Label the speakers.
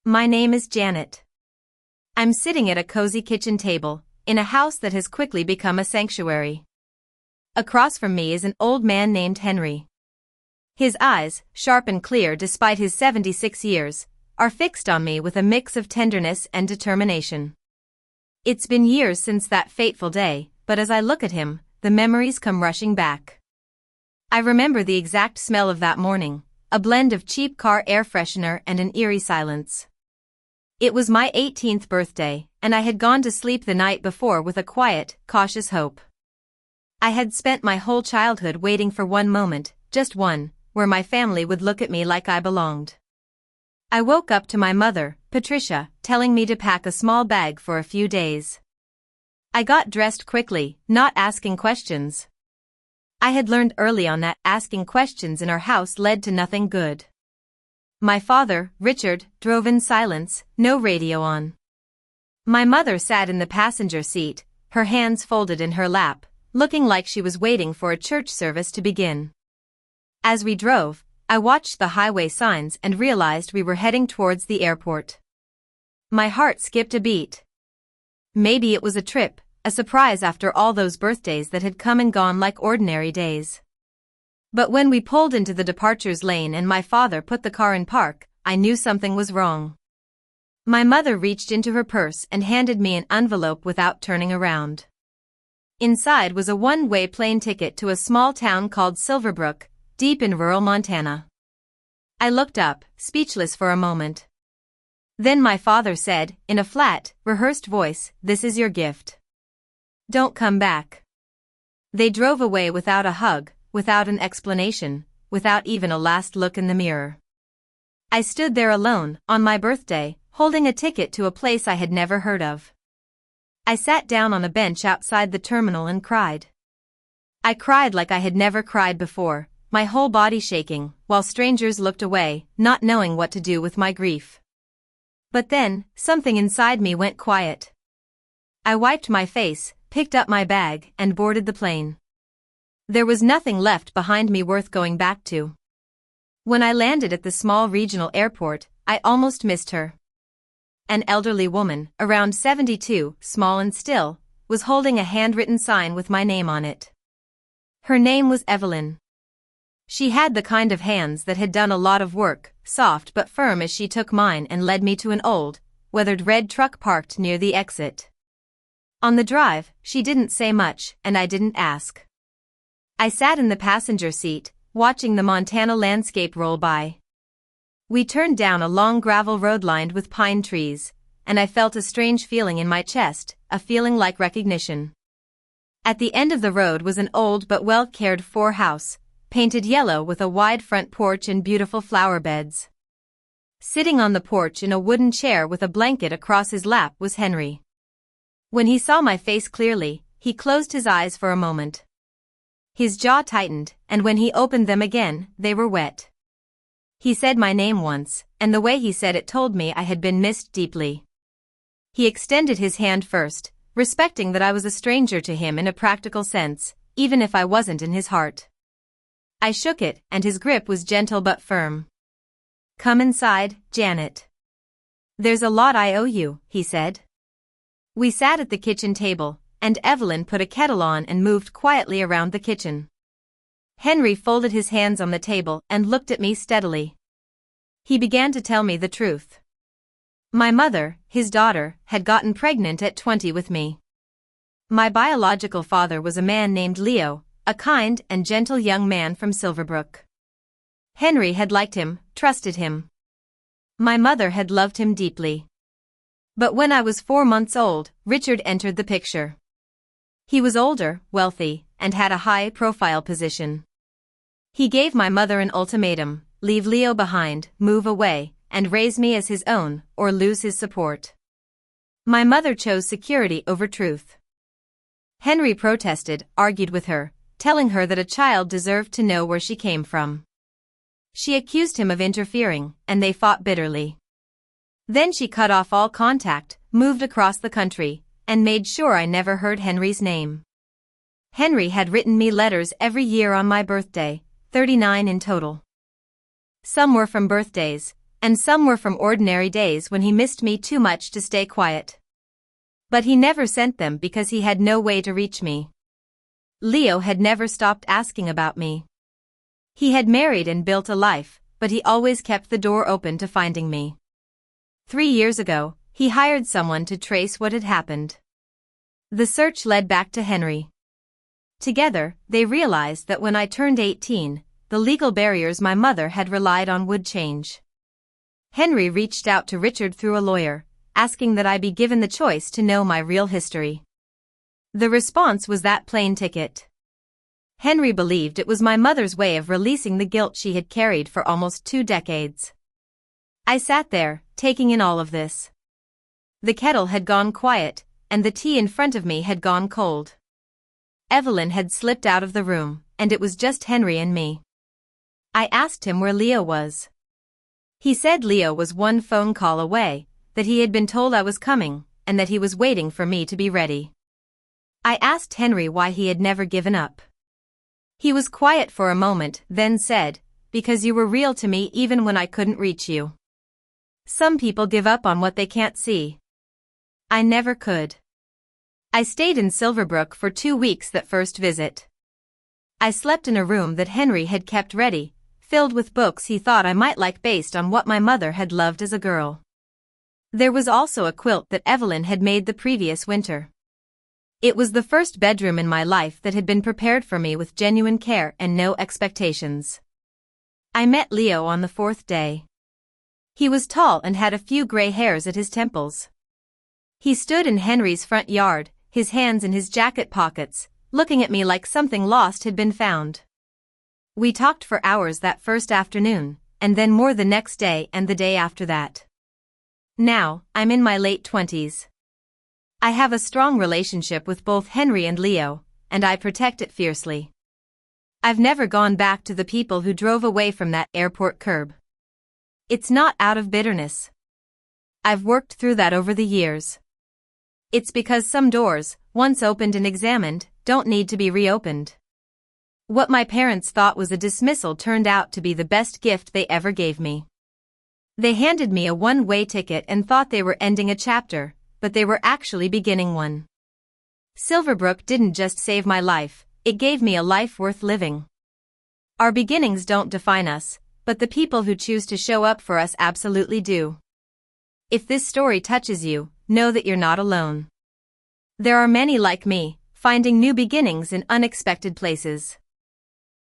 Speaker 1: My name is Janet. I'm sitting at a cozy kitchen table, in a house that has quickly become a sanctuary. Across from me is an old man named Henry. His eyes, sharp and clear despite his 76 years, are fixed on me with a mix of tenderness and determination. It's been years since that fateful day, but as I look at him, the memories come rushing back. I remember the exact smell of that morning, a blend of cheap car air freshener and an eerie silence. It was my 18th birthday, and I had gone to sleep the night before with a quiet, cautious hope. I had spent my whole childhood waiting for one moment, just one, where my family would look at me like I belonged. I woke up to my mother, Patricia, telling me to pack a small bag for a few days. I got dressed quickly, not asking questions. I had learned early on that asking questions in our house led to nothing good. My father, Richard, drove in silence, no radio on. My mother sat in the passenger seat, her hands folded in her lap, looking like she was waiting for a church service to begin. As we drove, I watched the highway signs and realized we were heading towards the airport. My heart skipped a beat. Maybe it was a trip, a surprise after all those birthdays that had come and gone like ordinary days. But when we pulled into the departures lane and my father put the car in park, I knew something was wrong. My mother reached into her purse and handed me an envelope without turning around. Inside was a one-way plane ticket to a small town called Silverbrook, deep in rural Montana. I looked up, speechless for a moment. Then my father said, in a flat, rehearsed voice, "This is your gift. Don't come back." They drove away without a hug, without an explanation, without even a last look in the mirror. I stood there alone, on my birthday, holding a ticket to a place I had never heard of. I sat down on a bench outside the terminal and cried. I cried like I had never cried before, my whole body shaking, while strangers looked away, not knowing what to do with my grief. But then, something inside me went quiet. I wiped my face, picked up my bag, and boarded the plane. There was nothing left behind me worth going back to. When I landed at the small regional airport, I almost missed her. An elderly woman, around 72, small and still, was holding a handwritten sign with my name on it. Her name was Evelyn. She had the kind of hands that had done a lot of work, soft but firm as she took mine and led me to an old, weathered red truck parked near the exit. On the drive, she didn't say much, and I didn't ask. I sat in the passenger seat, watching the Montana landscape roll by. We turned down a long gravel road lined with pine trees, and I felt a strange feeling in my chest, a feeling like recognition. At the end of the road was an old but well-cared-for house, painted yellow with a wide front porch and beautiful flower beds. Sitting on the porch in a wooden chair with a blanket across his lap was Henry. When he saw my face clearly, he closed his eyes for a moment. His jaw tightened, and when he opened them again, they were wet. He said my name once, and the way he said it told me I had been missed deeply. He extended his hand first, respecting that I was a stranger to him in a practical sense, even if I wasn't in his heart. I shook it, and his grip was gentle but firm. "Come inside, Janet. There's a lot I owe you," he said. We sat at the kitchen table, and Evelyn put a kettle on and moved quietly around the kitchen. Henry folded his hands on the table and looked at me steadily. He began to tell me the truth. My mother, his daughter, had gotten pregnant at 20 with me. My biological father was a man named Leo, a kind and gentle young man from Silverbrook. Henry had liked him, trusted him. My mother had loved him deeply. But when I was 4 months old, Richard entered the picture. He was older, wealthy, and had a high-profile position. He gave my mother an ultimatum: leave Leo behind, move away, and raise me as his own, or lose his support. My mother chose security over truth. Henry protested, argued with her, telling her that a child deserved to know where she came from. She accused him of interfering, and they fought bitterly. Then she cut off all contact, moved across the country, and made sure I never heard Henry's name. Henry had written me letters every year on my birthday, 39 in total. Some were from birthdays, and some were from ordinary days when he missed me too much to stay quiet. But he never sent them because he had no way to reach me. Leo had never stopped asking about me. He had married and built a life, but he always kept the door open to finding me. 3 years ago, he hired someone to trace what had happened. The search led back to Henry. Together, they realized that when I turned 18, the legal barriers my mother had relied on would change. Henry reached out to Richard through a lawyer, asking that I be given the choice to know my real history. The response was that plane ticket. Henry believed it was my mother's way of releasing the guilt she had carried for almost 2 decades. I sat there, taking in all of this. The kettle had gone quiet, and the tea in front of me had gone cold. Evelyn had slipped out of the room, and it was just Henry and me. I asked him where Leo was. He said Leo was 1 phone call away, that he had been told I was coming, and that he was waiting for me to be ready. I asked Henry why he had never given up. He was quiet for a moment, then said, "Because you were real to me even when I couldn't reach you. Some people give up on what they can't see. I never could." I stayed in Silverbrook for 2 weeks that first visit. I slept in a room that Henry had kept ready, filled with books he thought I might like based on what my mother had loved as a girl. There was also a quilt that Evelyn had made the previous winter. It was the first bedroom in my life that had been prepared for me with genuine care and no expectations. I met Leo on the 4th day. He was tall and had a few gray hairs at his temples. He stood in Henry's front yard, his hands in his jacket pockets, looking at me like something lost had been found. We talked for hours that first afternoon, and then more the next day and the day after that. Now, I'm in my late 20s. I have a strong relationship with both Henry and Leo, and I protect it fiercely. I've never gone back to the people who drove away from that airport curb. It's not out of bitterness. I've worked through that over the years. It's because some doors, once opened and examined, don't need to be reopened. What my parents thought was a dismissal turned out to be the best gift they ever gave me. They handed me a one-way ticket and thought they were ending a chapter, but they were actually beginning one. Silverbrook didn't just save my life, it gave me a life worth living. Our beginnings don't define us, but the people who choose to show up for us absolutely do. If this story touches you, know that you're not alone. There are many like me, finding new beginnings in unexpected places.